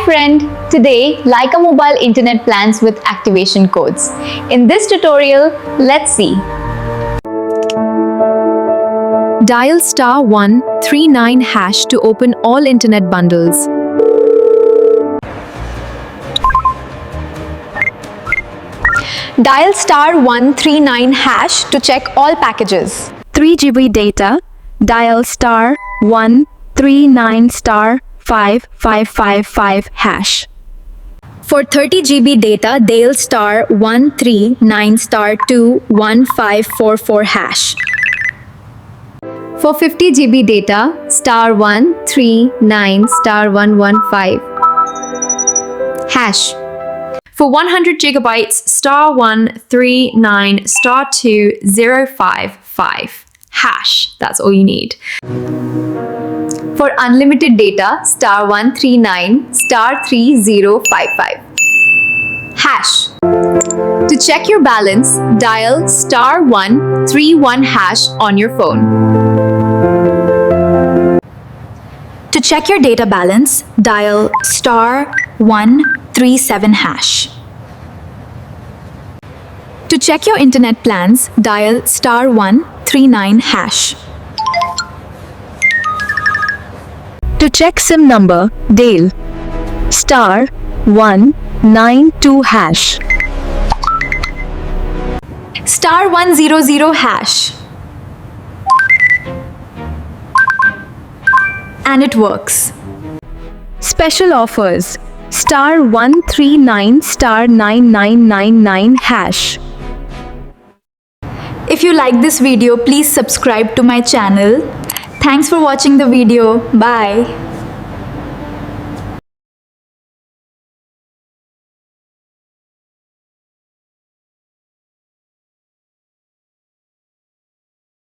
Hi friend! Today, Lyca Mobile internet plans with activation codes. In this tutorial, let's see. Dial *139# to open all internet bundles. Dial *139# to check all packages. 3 GB data. Dial *139*5555#. For 30 GB data, dial *139*21544#. For 50 GB data, *139*115#. For 100 gigabytes, *139*20555#. That's all you need. For unlimited data, *139*3055#. To check your balance, dial *131# on your phone. To check your data balance, dial *137#. To check your internet plans, dial *139#. To check SIM number, dial *192#. *100#. And it works. Special offers. *139*9999#. If you like this video, please subscribe to my channel. Thanks for watching the video. Bye.